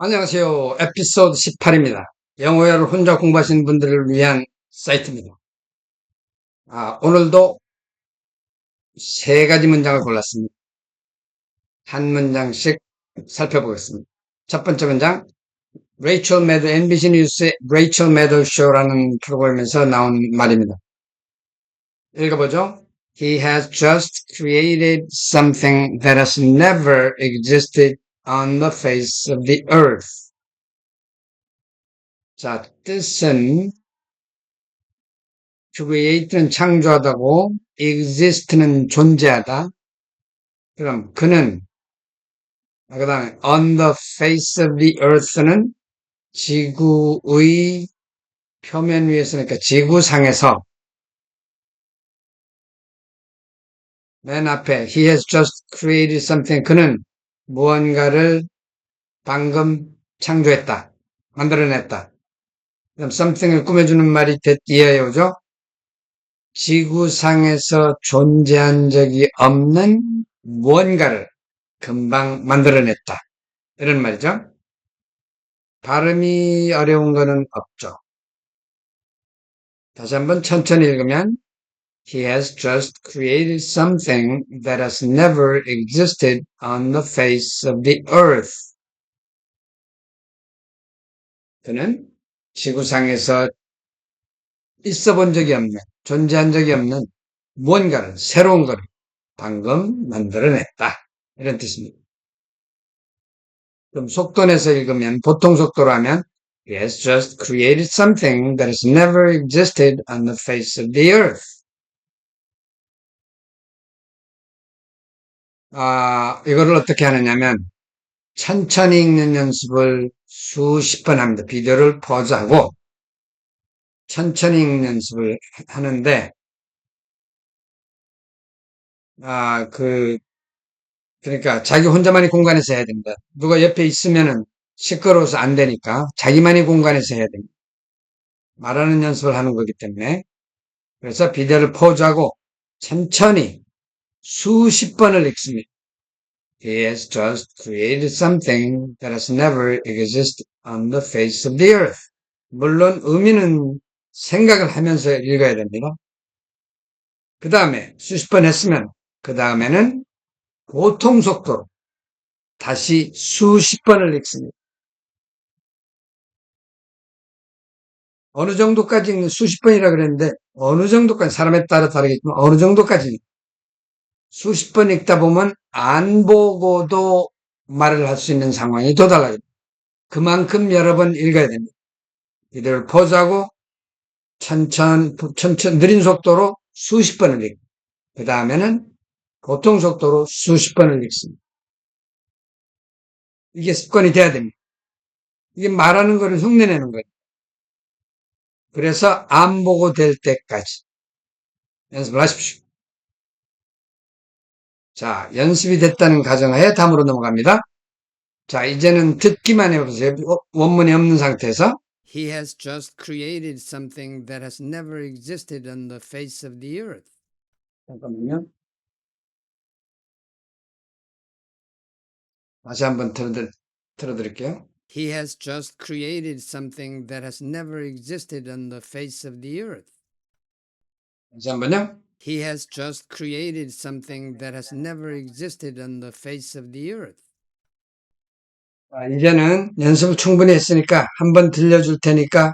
안녕하세요. 에피소드 18입니다. 영어를 혼자 공부하시는 분들을 위한 사이트입니다. 오늘도 세 가지 문장을 골랐습니다. 한 문장씩 살펴보겠습니다. 첫 번째 문장, 레이첼 매더, MBC 뉴스의 레이첼 매더 쇼라는 프로그램에서 나온 말입니다. 읽어보죠. He has just created something that has never existed on the face of the earth. 자, 뜻은 create는 창조하다고, exist는 존재하다. 그럼 그는, 그 다음에 on the face of the earth는 지구의 표면 위에서, 그러니까 지구상에서. 맨 앞에 he has just created something, 그는 무언가를 방금 창조했다, 만들어냈다. 그럼 something을 꾸며주는 말이 뒤에 오죠. 지구상에서 존재한 적이 없는 무언가를 금방 만들어냈다. 이런 말이죠. 발음이 어려운 거는 없죠. 다시 한번 천천히 읽으면 He has just created something that has never existed on the face of the earth. 그는 지구상에서 있어 본 적이 없는, 존재한 적이 없는 무언가를, 새로운 것을 방금 만들어냈다. 이런 뜻입니다. 그럼 속도 내서 읽으면, 보통 속도로 하면 He has just created something that has never existed on the face of the earth. 이거를 어떻게 하느냐면, 천천히 읽는 연습을 수십 번 합니다. 비디오를 포즈하고, 천천히 읽는 연습을 하는데, 그러니까 자기 혼자만의 공간에서 해야 됩니다. 누가 옆에 있으면은 시끄러워서 안 되니까 자기만의 공간에서 해야 됩니다. 말하는 연습을 하는 거기 때문에. 그래서 비디오를 포즈하고 천천히 수십 번을 읽습니다. He has just created something that has never existed on the face of the earth. 물론 의미는 생각을 하면서 읽어야 됩니다. 그 다음에 수십 번 했으면 그 다음에는 보통 속도로 다시 수십 번을 읽습니다. 어느 정도까지 읽는 수십 번이라 그랬는데 어느 정도까지 사람에 따라 다르겠지만 어느 정도까지 수십 번 읽다 보면 안 보고도 말을 할 수 있는 상황이 도달하게 됩니다. 그만큼 여러 번 읽어야 됩니다. 이들을 포즈하고 천천 느린 속도로 수십 번을 읽고 그 다음에는 보통 속도로 수십 번을 읽습니다. 이게 습관이 돼야 됩니다. 이게 말하는 거를 흉내내는 거예요. 그래서 안 보고 될 때까지 연습을 하십시오. 자, 연습이 됐다는 가정하에 다음으로 넘어갑니다. 자, 이제는 듣기만 해보세요. 원문이 없는 상태에서. He has just created something that has never existed on the face of the earth. 잠깐만요. 다시 한번 틀어드릴게요. He has just created something that has never existed on the face of the earth. 다시 한번요. He has just created something that has never existed on the face of the earth. 이제는 연습을 충분히 했으니까 한번 들려줄 테니까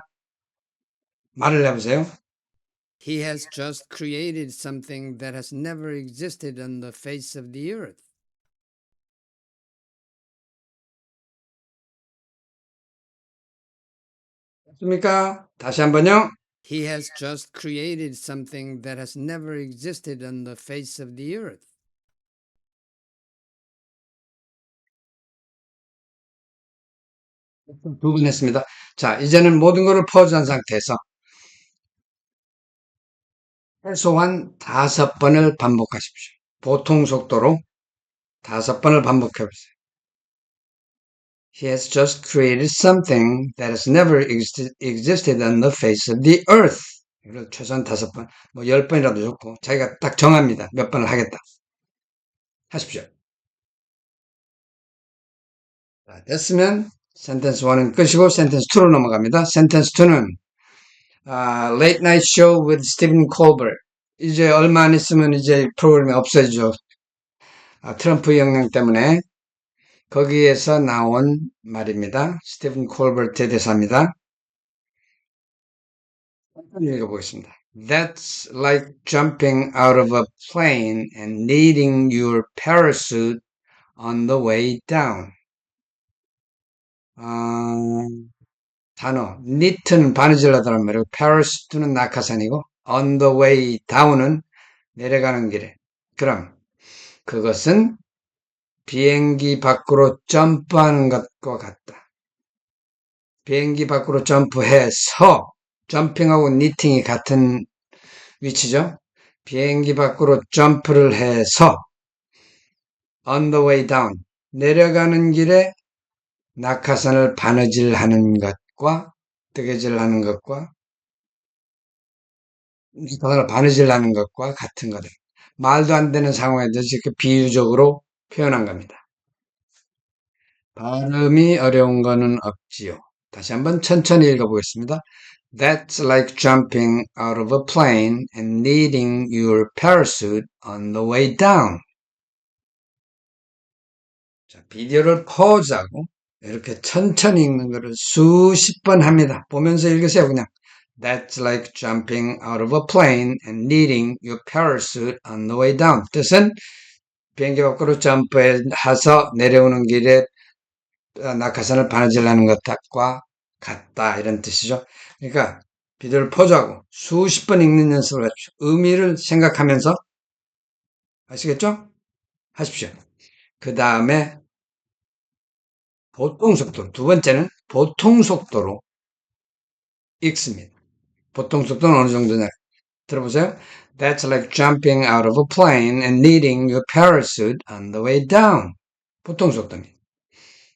말을 해보세요. He has just created something that has never existed on the face of the earth. 됐습니까? 다시 한번요. He has just created something that has never existed on the face of the earth. 두 번 했습니다. 자, 이제는 모든 것을 포즈한 상태에서 최소한 5번을 반복하십시오. 보통 속도로 5번을 반복해보세요. He has just created something that has never existed on the face of the earth. 이걸 최소한 5번, 뭐 10번이라도 좋고, 자기가 딱 정합니다. 몇 번을 하겠다. 하십시오. 자, 됐으면 센텐스 1은 끝이고 센텐스 2로 넘어갑니다. 센텐스 2는 Late Night Show with Stephen Colbert. 이제 얼마 안 있으면 이제 프로그램이 없어지죠. 트럼프 영향 때문에 거기에서 나온 말입니다. 스티븐 콜버트의 대사입니다. 읽어보겠습니다. That's like jumping out of a plane and needing your parachute on the way down. 단어 need는 바느질하다는 말이고 parachute는 낙하산이고 on the way down은 내려가는 길에. 그럼 그것은 비행기 밖으로 점프하는 것과 같다. 비행기 밖으로 점프해서 점핑하고 니팅이 같은 위치죠. 비행기 밖으로 점프를 해서 on the way down 내려가는 길에 낙하산을 바느질하는 것과 뜨개질하는 것과 낙하산을 바느질하는 것과 같은 거다. 말도 안 되는 상황에 대해서 이렇게 비유적으로 표현한 겁니다. 발음이 어려운 거는 없지요. 다시 한번 천천히 읽어보겠습니다. That's like jumping out of a plane and needing your parachute on the way down. 자, 비디오를 포즈하고 이렇게 천천히 읽는 것을 수십 번 합니다. 보면서 읽으세요, 그냥. That's like jumping out of a plane and needing your parachute on the way down. 뜻은 비행기 밖으로 점프해서 내려오는 길에 낙하산을 바느질하는 것과 같다 이런 뜻이죠. 그러니까 비디오를 포즈하고 수십 번 읽는 연습을 하십시오. 의미를 생각하면서 아시겠죠? 하십시오. 그 다음에 보통 속도, 두 번째는 보통 속도로 읽습니다. 보통 속도는 어느 정도냐? 들어보세요. That's like jumping out of a plane and needing your parachute on the way down. 보통 속도입니다.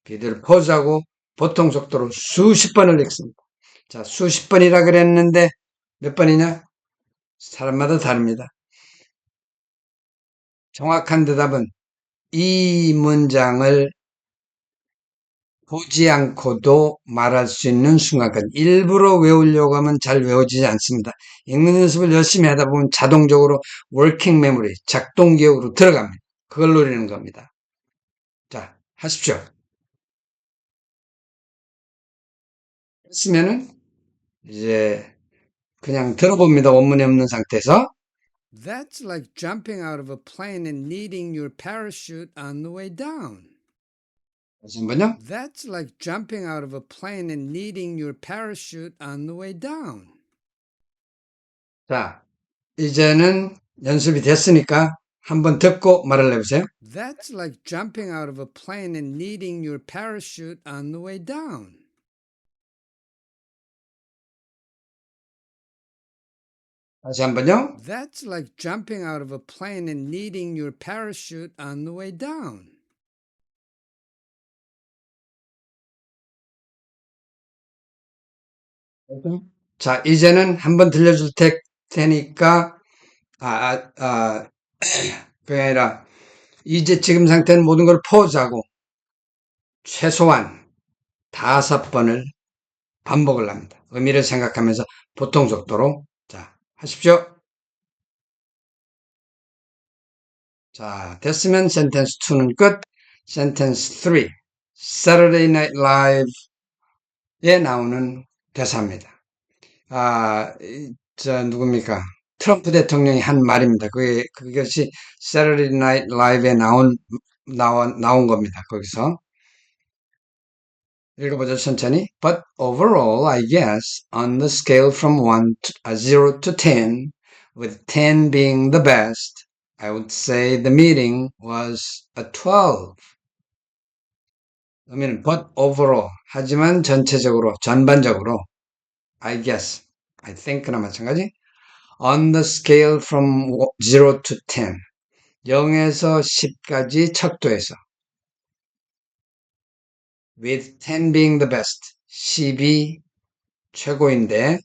비디오를 포즈하고 보통 속도로 수십 번을 읽습니다. 자, 수십 번이라 그랬는데 몇 번이냐? 사람마다 다릅니다. 정확한 대답은 이 문장을 보지 않고도 말할 수 있는 순간까지 일부러 외우려고 하면 잘 외워지지 않습니다. 읽는 연습을 열심히 하다 보면 자동적으로 워킹 메모리, 작동 기억으로 들어갑니다. 그걸 노리는 겁니다. 자, 하십시오. 했으면은 이제 그냥 들어봅니다. 원문이 없는 상태에서. That's like jumping out of a plane and needing your parachute on the way down. 다시 한번요. That's like jumping out of a plane and needing your parachute on the way down. 자, 이제는 연습이 됐으니까 한번 듣고 말을 해보세요. That's like jumping out of a plane and needing your parachute on the way down. 다시 한번요. That's like jumping out of a plane and needing your parachute on the way down. 자, 이제는 한번 들려줄 테니까, 그게 아니라, 이제 지금 상태는 모든 걸 포즈하고, 최소한 5번을 반복을 합니다. 의미를 생각하면서 보통 속도로. 자, 하십시오. 자, 됐으면 센텐스 2는 끝. 센텐스 3. Saturday Night Live에 나오는 대사입니다. 누굽니까? 트럼프 대통령이 한 말입니다. 그것이 Saturday Night Live에 나온 겁니다. 거기서. 읽어보죠, 천천히. But overall, I guess, on the scale from 0 to 10, with 10 being the best, I would say the meeting was a 12. 의미는 but overall, 하지만 전체적으로, 전반적으로, I guess, I think나 마찬가지. On the scale from 0 to 10, 0에서 10까지 척도해서 with 10 being the best, 10이 최고인데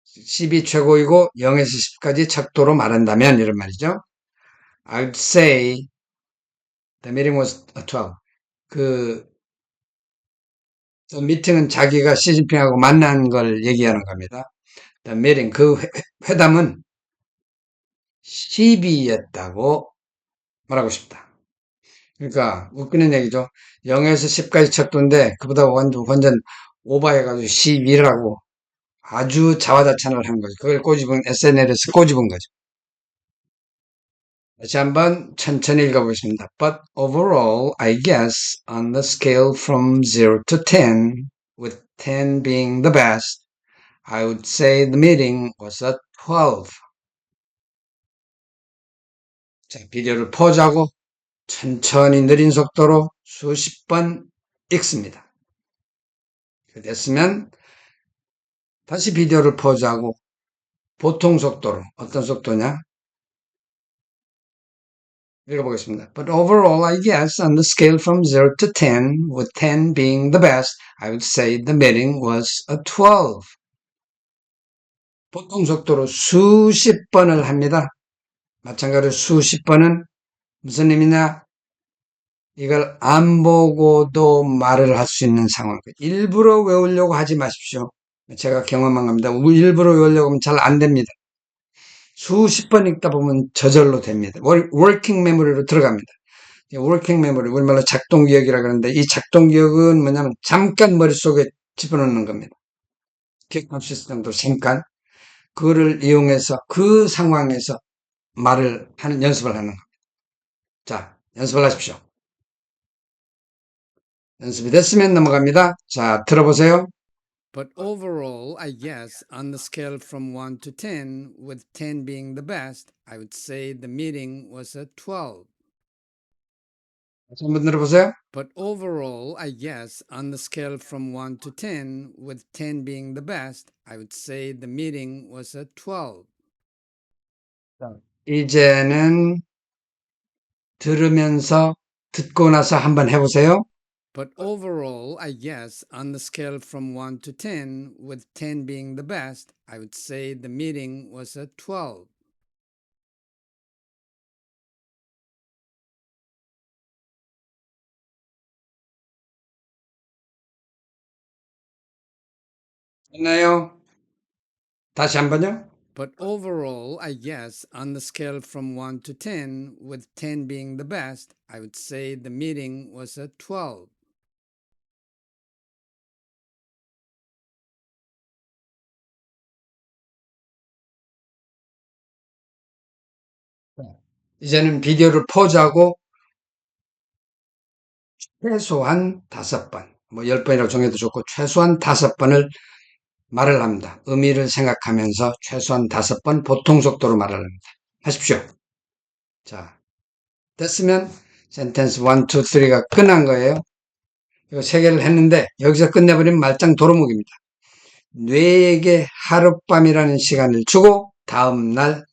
10이 최고이고 0에서 10까지 척도로 말한다면 이런 말이죠. I would say the meeting was a 12. 미팅은 자기가 시진핑하고 만난 걸 얘기하는 겁니다. The meeting, 그 회담은 시비였다고 말하고 싶다. 그러니까 웃기는 얘기죠. 0에서 10까지 척도인데 그보다 완전 오버해가지고 12라고 아주 자화자찬을 한 거죠. 그걸 꼬집은 SNL에서 꼬집은 거죠. 다시 한번 천천히 읽어보겠습니다. But overall, I guess on the scale from 0 to 10, with 10 being the best, I would say the meeting was a 12. 자, 비디오를 포즈하고 천천히 느린 속도로 수십 번 읽습니다. 됐으면 다시 비디오를 포즈하고 보통 속도로, 어떤 속도냐? 읽어보겠습니다. But overall, I guess on the scale from 0 to 10, with 10 being the best, I would say the meeting was a 12. 보통 속도로 수십 번을 합니다. 마찬가지로 수십 번은 무슨 의미냐? 이걸 안 보고도 말을 할 수 있는 상황. 일부러 외우려고 하지 마십시오. 제가 경험한 겁니다. 일부러 외우려고 하면 잘 안 됩니다. 수십 번 읽다 보면 저절로 됩니다. 워킹 메모리로 들어갑니다. 워킹 메모리, 우리말로 작동기억이라 그러는데 이 작동기억은 뭐냐면 잠깐 머릿속에 집어넣는 겁니다. 기억할 수 있을 정도로 잠깐. 그거를 이용해서 그 상황에서 말을 하는 연습을 하는 겁니다. 자, 연습을 하십시오. 연습이 됐으면 넘어갑니다. 자, 들어보세요. But overall, I guess on the scale from 1 to 10, with 10 being the best, I would say the meeting was a 12. 다시 한번 들어보세요. But overall, I guess on the scale from 1 to 10, with 10 being the best, I would say the meeting was a 12. 이제는 들으면서 듣고 나서 한번 해보세요. But overall, I guess on the scale from 1 to 10, with 10 being the best, I would say the meeting was a 12. 됐나요? 다시 한번요. But overall, I guess on the scale from 1 to 10, with 10 being the best, I would say the meeting was a 12. 이제는 비디오를 포즈하고 최소한 5번, 뭐 10번이라고 정해도 좋고 최소한 5번을 말을 합니다. 의미를 생각하면서 최소한 5번 보통 속도로 말을 합니다. 하십시오. 자, 됐으면 센텐스 1, 2, 3가 끝난 거예요. 이거 3개를 했는데 여기서 끝내버리면 말짱 도루묵입니다. 뇌에게 하룻밤이라는 시간을 주고 다음날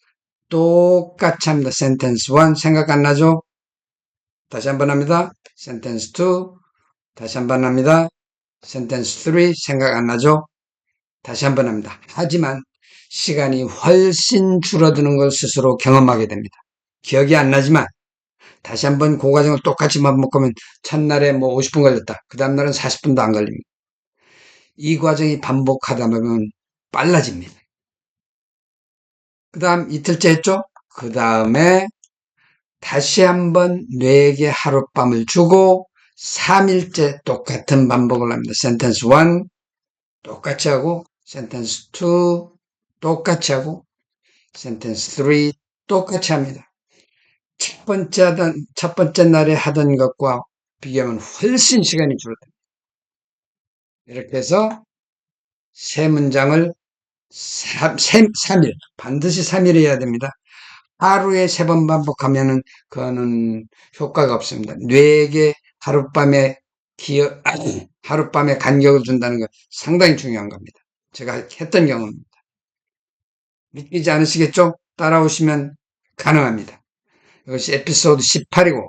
똑같이 합니다. 센텐스 1 생각 안 나죠? 다시 한번 합니다. 센텐스 2 다시 한번 합니다. 센텐스 3 생각 안 나죠? 다시 한번 합니다. 하지만 시간이 훨씬 줄어드는 걸 스스로 경험하게 됩니다. 기억이 안 나지만 다시 한번 그 과정을 똑같이 반복하면 첫날에 뭐 50분 걸렸다. 그 다음날은 40분도 안 걸립니다. 이 과정이 반복하다 보면 빨라집니다. 그 다음 이틀째 했죠? 그 다음에 다시 한번 뇌에게 하룻밤을 주고 3일째 똑같은 반복을 합니다. 센텐스 1 똑같이 하고 센텐스 2 똑같이 하고 센텐스 3 똑같이 합니다. 첫 번째 날에 하던 것과 비교하면 훨씬 시간이 줄어듭니다. 이렇게 해서 세 문장을 3일, 반드시 3일 해야 됩니다. 하루에 3번 반복하면은 그거는 효과가 없습니다. 뇌에게 하룻밤에 하룻밤에 간격을 준다는 건 상당히 중요한 겁니다. 제가 했던 경험입니다. 믿기지 않으시겠죠? 따라오시면 가능합니다. 이것이 에피소드 18이고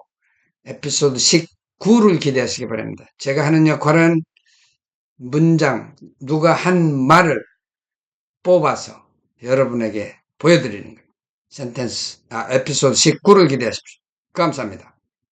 에피소드 19를 기대하시기 바랍니다. 제가 하는 역할은 문장, 누가 한 말을 뽑아서 여러분에게 보여드리는 거예요. 에피소드 19를 기대하십시오. 감사합니다.